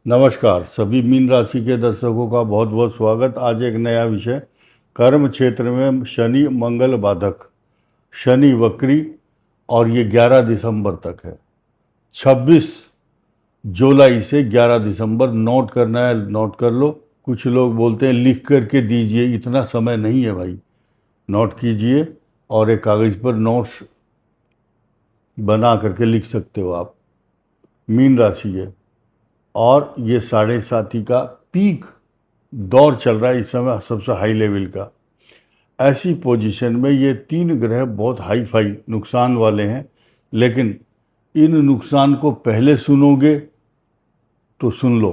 नमस्कार सभी मीन राशि के दर्शकों का बहुत बहुत स्वागत। आज एक नया विषय, कर्म क्षेत्र में शनि मंगल बाधक, शनि वक्री, और ये 11 दिसंबर तक है। 26 जुलाई से 11 दिसंबर। नोट करना है नोट कर लो। कुछ लोग बोलते हैं लिख करके दीजिए, इतना समय नहीं है भाई। नोट कीजिए और एक कागज़ पर नोट्स बना करके लिख सकते हो आप। मीन राशि है और ये साढ़े साथी का पीक दौर चल रहा है इस समय, सबसे हाई लेवल का। ऐसी पोजीशन में ये तीन ग्रह बहुत हाई फाई नुकसान वाले हैं, लेकिन इन नुकसान को पहले सुनोगे तो सुन लो,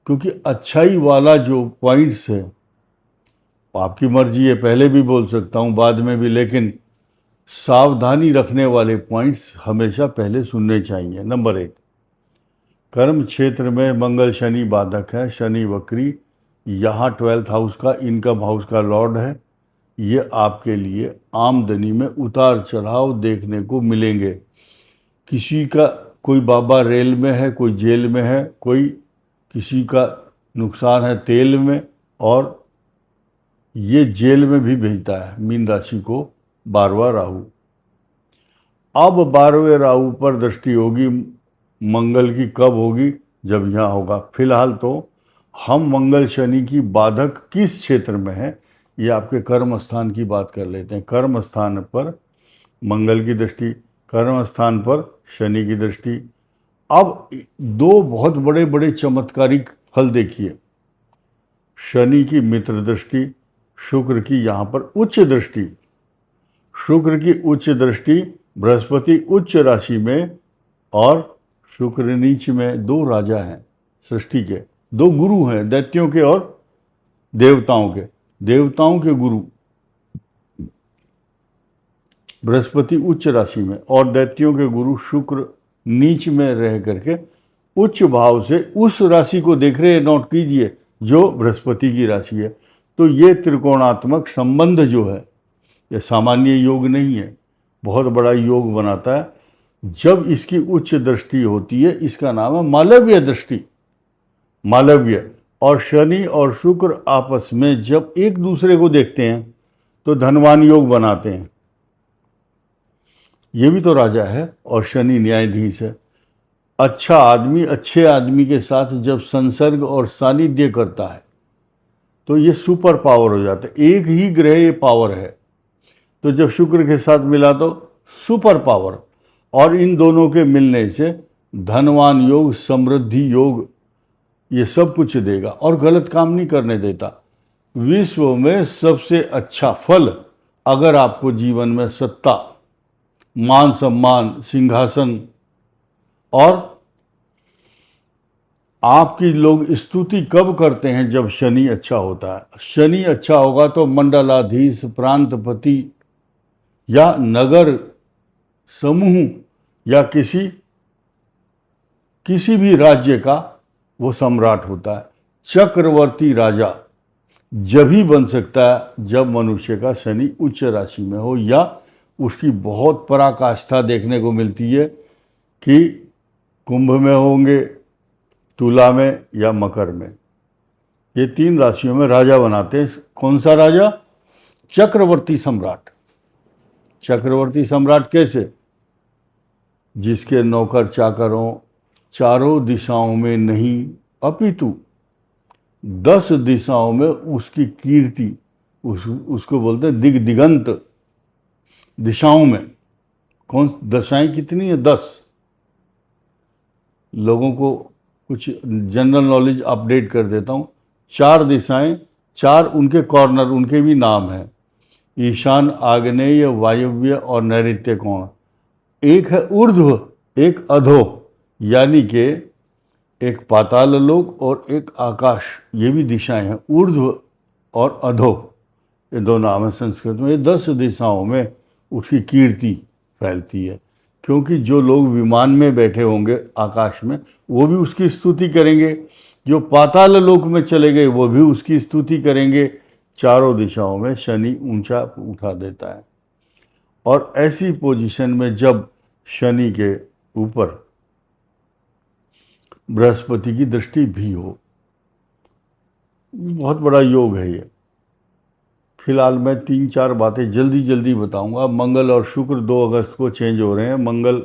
क्योंकि अच्छाई वाला जो पॉइंट्स है, आपकी मर्जी है, पहले भी बोल सकता हूँ बाद में भी, लेकिन सावधानी रखने वाले पॉइंट्स हमेशा पहले सुनने चाहिए। नंबर एक, कर्म क्षेत्र में मंगल शनि बाधक है, शनि वक्री, यहाँ 12th हाउस का, इनकम हाउस का लॉर्ड है। ये आपके लिए आमदनी में उतार चढ़ाव देखने को मिलेंगे। किसी का कोई बाबा रेल में है, कोई जेल में है, कोई किसी का नुकसान है तेल में, और ये जेल में भी भेजता है मीन राशि को 12वां राहु। अब 12वें राहु पर दृष्टि होगी मंगल की, कब होगी? जब यहाँ होगा। फिलहाल तो हम मंगल शनि की बाधक किस क्षेत्र में है, ये आपके कर्म स्थान की बात कर लेते हैं। कर्म स्थान पर मंगल की दृष्टि, कर्म स्थान पर शनि की दृष्टि। अब दो बहुत बड़े बड़े चमत्कारिक फल देखिए। शनि की मित्र दृष्टि, शुक्र की यहाँ पर उच्च दृष्टि। शुक्र की उच्च दृष्टि, बृहस्पति उच्च राशि में और शुक्र नीच में। दो राजा हैं सृष्टि के, दो गुरु हैं, दैत्यों के और देवताओं के। देवताओं के गुरु बृहस्पति उच्च राशि में और दैत्यों के गुरु शुक्र नीच में रह करके उच्च भाव से उस राशि को देख रहे हैं। नोट कीजिए, जो बृहस्पति की राशि है। तो ये त्रिकोणात्मक संबंध जो है, ये सामान्य योग नहीं है, बहुत बड़ा योग बनाता है। जब इसकी उच्च दृष्टि होती है, इसका नाम है मालव्य दृष्टि। मालव्य और शनि और शुक्र आपस में जब एक दूसरे को देखते हैं तो धनवान योग बनाते हैं। ये भी तो राजा है और शनि न्यायाधीश है। अच्छा आदमी अच्छे आदमी के साथ जब संसर्ग और सानिध्य करता है तो ये सुपर पावर हो जाता है। एक ही ग्रह ये पावर है, तो जब शुक्र के साथ मिला तो सुपर पावर। और इन दोनों के मिलने से धनवान योग, समृद्धि योग, ये सब कुछ देगा और गलत काम नहीं करने देता। विश्व में सबसे अच्छा फल, अगर आपको जीवन में सत्ता, मान सम्मान, सिंहासन, और आपकी लोग स्तुति कब करते हैं? जब शनि अच्छा होता है। शनि अच्छा होगा तो मंडलाधीश, प्रांतपति या नगर समूह या किसी भी राज्य का वो सम्राट होता है। चक्रवर्ती राजा जब ही बन सकता है जब मनुष्य का शनि उच्च राशि में हो, या उसकी बहुत पराकाष्ठा देखने को मिलती है कि कुंभ में होंगे, तुला में या मकर में। ये तीन राशियों में राजा बनाते हैं। कौन सा राजा? चक्रवर्ती सम्राट। चक्रवर्ती सम्राट कैसे? जिसके नौकर चाकरों चारों दिशाओं में नहीं, अपितु 10 दिशाओं में उसकी कीर्ति, उसको बोलते हैं दिगंत दिशाओं में। कौन दशाएं कितनी है? 10। लोगों को कुछ जनरल नॉलेज अपडेट कर देता हूँ। 4 दिशाएं, 4 उनके कॉर्नर, उनके भी नाम हैं, ईशान, आग्नेय, वायव्य और नैऋत्य कोण। एक है ऊर्ध्व, एक अधो, यानी कि एक पाताल लोक और एक आकाश। ये भी दिशाएं हैं, ऊर्ध्व और अधो, ये दो नाम है संस्कृत में। ये 10 दिशाओं में उसकी कीर्ति फैलती है, क्योंकि जो लोग विमान में बैठे होंगे आकाश में, वो भी उसकी स्तुति करेंगे। जो पाताल लोक में चले गए वो भी उसकी स्तुति करेंगे। चारों दिशाओं में शनि ऊंचा उठा देता है। और ऐसी पोजीशन में जब शनि के ऊपर बृहस्पति की दृष्टि भी हो। बहुत बड़ा योग है ये। फिलहाल मैं 3-4 बातें जल्दी जल्दी बताऊंगा। मंगल और शुक्र 2 अगस्त को चेंज हो रहे हैं। मंगल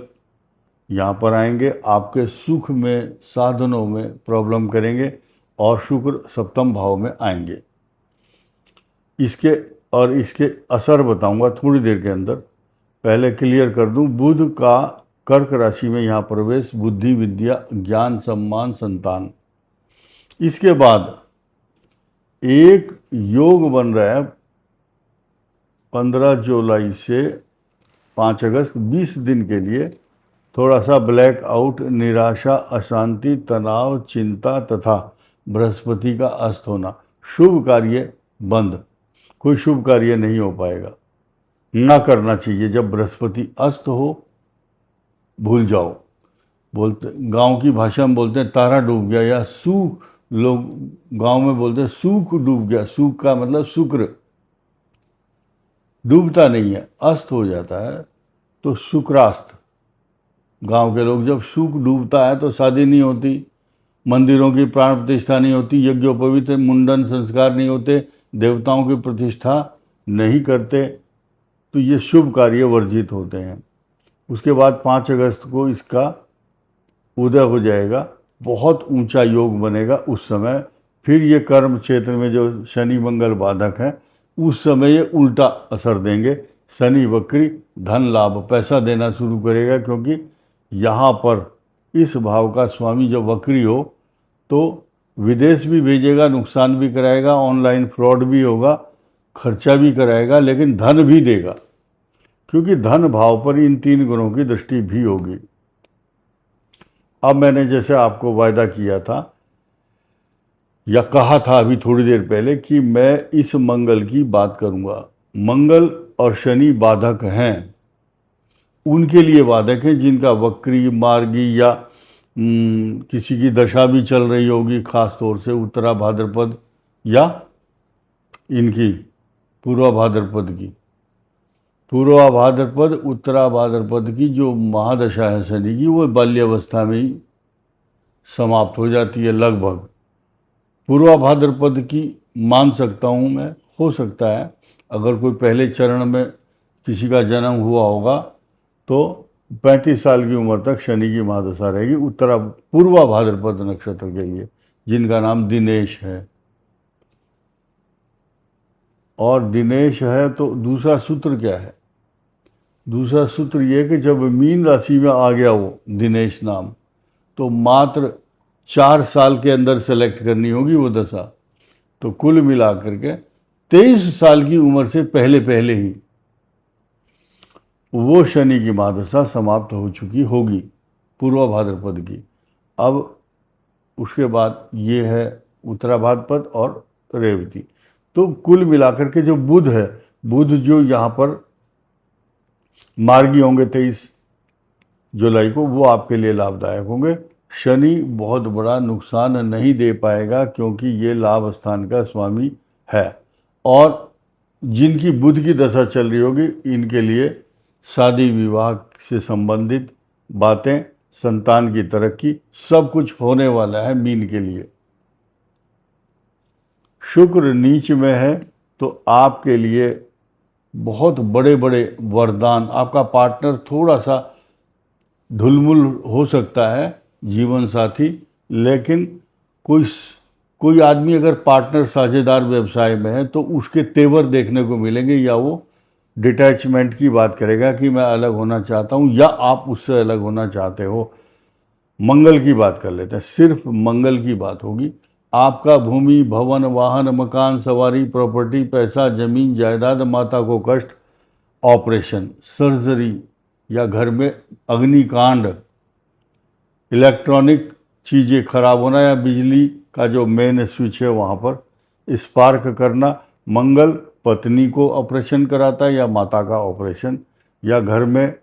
यहाँ पर आएंगे, आपके सुख में, साधनों में प्रॉब्लम करेंगे, और शुक्र सप्तम भाव में आएंगे। इसके असर बताऊंगा थोड़ी देर के अंदर। पहले क्लियर कर दूं, बुध का कर्क राशि में यहाँ प्रवेश, बुद्धि, विद्या, ज्ञान, सम्मान, संतान। इसके बाद एक योग बन रहा है 15 जुलाई से 5 अगस्त, 20 दिन के लिए। थोड़ा सा ब्लैक आउट, निराशा, अशांति, तनाव, चिंता तथा बृहस्पति का अस्त होना। शुभ कार्य बंद, कोई शुभ कार्य नहीं हो पाएगा, ना करना चाहिए। जब बृहस्पति अस्त हो, भूल जाओ। बोलते गांव की भाषा में बोलते हैं तारा डूब गया, या लोग गांव में बोलते हैं सूख डूब गया। सूख का मतलब शुक्र डूबता नहीं है, अस्त हो जाता है, तो शुक्रास्त। गांव के लोग, जब शुक्र डूबता है तो शादी नहीं होती, मंदिरों की प्राण प्रतिष्ठा नहीं होती, यज्ञोपवीत मुंडन संस्कार नहीं होते, देवताओं की प्रतिष्ठा नहीं करते, तो ये शुभ कार्य वर्जित होते हैं। उसके बाद 5 अगस्त को इसका उदय हो जाएगा, बहुत ऊंचा योग बनेगा उस समय। फिर ये कर्म क्षेत्र में जो शनि मंगल बाधक हैं, उस समय ये उल्टा असर देंगे। शनि वक्री धन लाभ, पैसा देना शुरू करेगा, क्योंकि यहाँ पर इस भाव का स्वामी जब वक्री हो तो विदेश भी भेजेगा, नुकसान भी कराएगा, ऑनलाइन फ्रॉड भी होगा, खर्चा भी कराएगा, लेकिन धन भी देगा, क्योंकि धन भाव पर इन 3 गुणों की दृष्टि भी होगी। अब मैंने जैसे आपको वायदा किया था या कहा था अभी थोड़ी देर पहले कि मैं इस मंगल की बात करूंगा। मंगल और शनि बाधक हैं, उनके लिए बाधक हैं जिनका वक्री, मार्गी या किसी की दशा भी चल रही होगी, खास तौर से उत्तरा भाद्रपद या इनकी पूर्वा भाद्रपद की। पूर्वा भाद्रपद, उत्तरा भाद्रपद की जो महादशा है शनि की, वो बाल्यावस्था में ही समाप्त हो जाती है लगभग। पूर्वा भाद्रपद की मान सकता हूँ मैं, हो सकता है अगर कोई पहले चरण में किसी का जन्म हुआ होगा तो 35 साल की उम्र तक शनि की महादशा रहेगी उत्तरा पूर्वा भाद्रपद नक्षत्र के लिए, जिनका नाम दिनेश है। और दिनेश है तो दूसरा सूत्र क्या है? दूसरा सूत्र ये कि जब मीन राशि में आ गया वो दिनेश नाम, तो मात्र 4 साल के अंदर सेलेक्ट करनी होगी वो दशा। तो कुल मिलाकर के 23 साल की उम्र से पहले पहले ही वो शनि की महादशा समाप्त हो चुकी होगी पूर्वा भाद्रपद की। अब उसके बाद ये है उत्तरा भाद्रपद और रेवती। तो कुल मिलाकर के जो बुध है, बुध जो यहाँ पर मार्गी होंगे 23 जुलाई को, वो आपके लिए लाभदायक होंगे। शनि बहुत बड़ा नुकसान नहीं दे पाएगा, क्योंकि ये लाभ स्थान का स्वामी है। और जिनकी बुध की दशा चल रही होगी, इनके लिए शादी विवाह से संबंधित बातें, संतान की तरक्की, सब कुछ होने वाला है मीन के लिए। शुक्र नीच में है तो आपके लिए बहुत बड़े बड़े वरदान। आपका पार्टनर थोड़ा सा ढुलमुल हो सकता है, जीवन साथी, लेकिन कोई आदमी अगर पार्टनर साझेदार व्यवसाय में है तो उसके तेवर देखने को मिलेंगे, या वो डिटैचमेंट की बात करेगा कि मैं अलग होना चाहता हूँ, या आप उससे अलग होना चाहते हो। मंगल की बात कर लेते हैं, सिर्फ मंगल की बात होगी। आपका भूमि, भवन, वाहन, मकान, सवारी, प्रॉपर्टी, पैसा, जमीन, जायदाद, माता को कष्ट, ऑपरेशन, सर्जरी, या घर में अग्निकांड, इलेक्ट्रॉनिक चीज़ें खराब होना, या बिजली का जो मेन स्विच है वहाँ पर स्पार्क करना। मंगल पत्नी को ऑपरेशन कराता है, या माता का ऑपरेशन, या घर में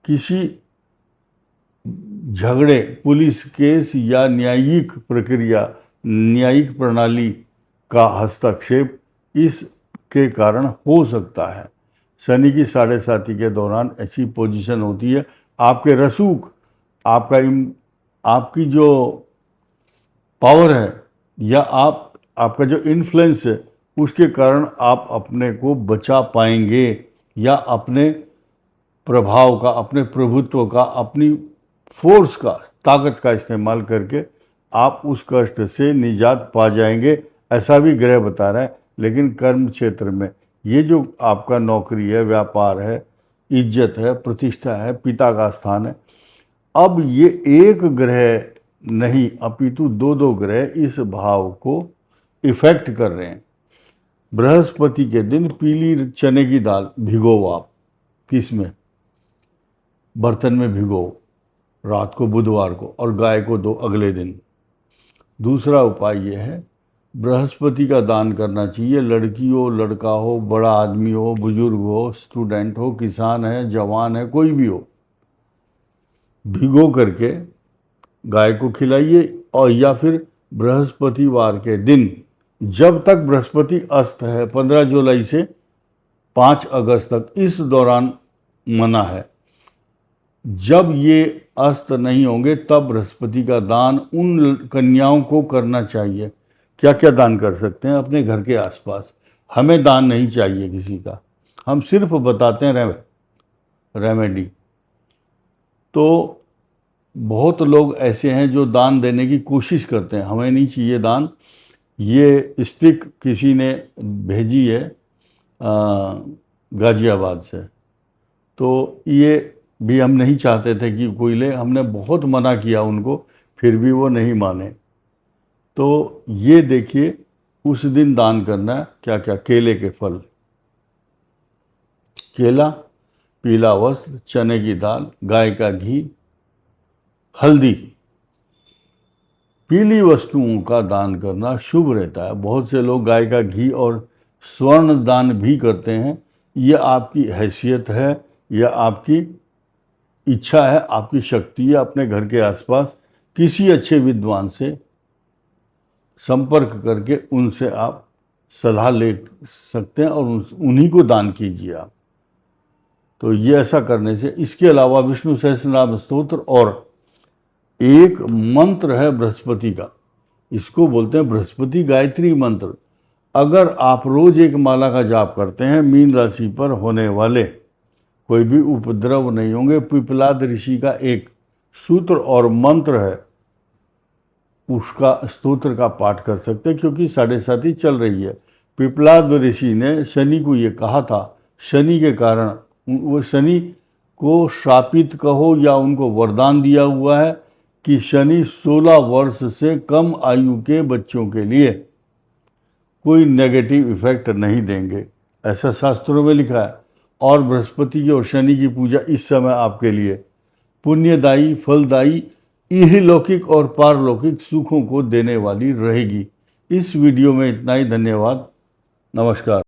किसी झगड़े, पुलिस केस या न्यायिक प्रक्रिया, न्यायिक प्रणाली का हस्तक्षेप इसके कारण हो सकता है। शनि की 7.5 के दौरान ऐसी पोजीशन होती है। आपके रसूख, आपका आपकी जो पावर है या आपका जो इन्फ्लुएंस है, उसके कारण आप अपने को बचा पाएंगे या अपने प्रभाव का, अपने प्रभुत्व का, अपनी फोर्स का, ताकत का इस्तेमाल करके आप उस कष्ट से निजात पा जाएंगे, ऐसा भी ग्रह बता रहा है। लेकिन कर्म क्षेत्र में ये जो आपका नौकरी है, व्यापार है, इज्जत है, प्रतिष्ठा है, पिता का स्थान है, अब ये एक ग्रह नहीं अपितु दो दो ग्रह इस भाव को इफेक्ट कर रहे हैं। बृहस्पति के दिन पीली चने की दाल भिगो आप, किस में, बर्तन में भिगो रात को बुधवार को, और गाय को दो अगले दिन। दूसरा उपाय यह है, बृहस्पति का दान करना चाहिए। लड़की हो, लड़का हो, बड़ा आदमी हो, बुजुर्ग हो, स्टूडेंट हो, किसान है, जवान है, कोई भी हो, भिगो करके गाय को खिलाइए। और या फिर बृहस्पतिवार के दिन, जब तक बृहस्पति अस्त है, 15 जुलाई से 5 अगस्त तक, इस दौरान मना है। जब ये अस्त नहीं होंगे तब बृहस्पति का दान उन कन्याओं को करना चाहिए। क्या क्या दान कर सकते हैं? अपने घर के आसपास। हमें दान नहीं चाहिए किसी का, हम सिर्फ बताते हैं रेमेडी। तो बहुत लोग ऐसे हैं जो दान देने की कोशिश करते हैं, हमें नहीं चाहिए दान। ये स्टिक किसी ने भेजी है गाजियाबाद से, तो ये भी हम नहीं चाहते थे कि कोई ले, हमने बहुत मना किया उनको, फिर भी वो नहीं माने। तो ये देखिए, उस दिन दान करना है क्या क्या, केले के फल, केला, पीला वस्त्र, चने की दाल, गाय का घी, हल्दी। पीली वस्तुओं का दान करना शुभ रहता है। बहुत से लोग गाय का घी और स्वर्ण दान भी करते हैं। यह आपकी हैसियत है या आपकी इच्छा है, आपकी शक्ति है। अपने घर के आसपास किसी अच्छे विद्वान से संपर्क करके उनसे आप सलाह ले सकते हैं और उन्हीं को दान कीजिए आप। तो ये ऐसा करने से, इसके अलावा विष्णु सहस्रनाम स्तोत्र और एक मंत्र है बृहस्पति का, इसको बोलते हैं बृहस्पति गायत्री मंत्र। अगर आप रोज एक माला का जाप करते हैं, मीन राशि पर होने वाले कोई भी उपद्रव नहीं होंगे। पिपलाद ऋषि का एक सूत्र और मंत्र है, उसका स्तोत्र का पाठ कर सकते हैं, क्योंकि 7.5 चल रही है। पिपलाद ऋषि ने शनि को ये कहा था, शनि के कारण, वो शनि को श्रापित कहो या उनको वरदान दिया हुआ है कि शनि 16 वर्ष से कम आयु के बच्चों के लिए कोई नेगेटिव इफेक्ट नहीं देंगे, ऐसा शास्त्रों में लिखा है। और बृहस्पति की और शनि की पूजा इस समय आपके लिए पुण्यदायी, फलदायी, इहलौकिक और पारलौकिक सुखों को देने वाली रहेगी। इस वीडियो में इतना ही। धन्यवाद, नमस्कार।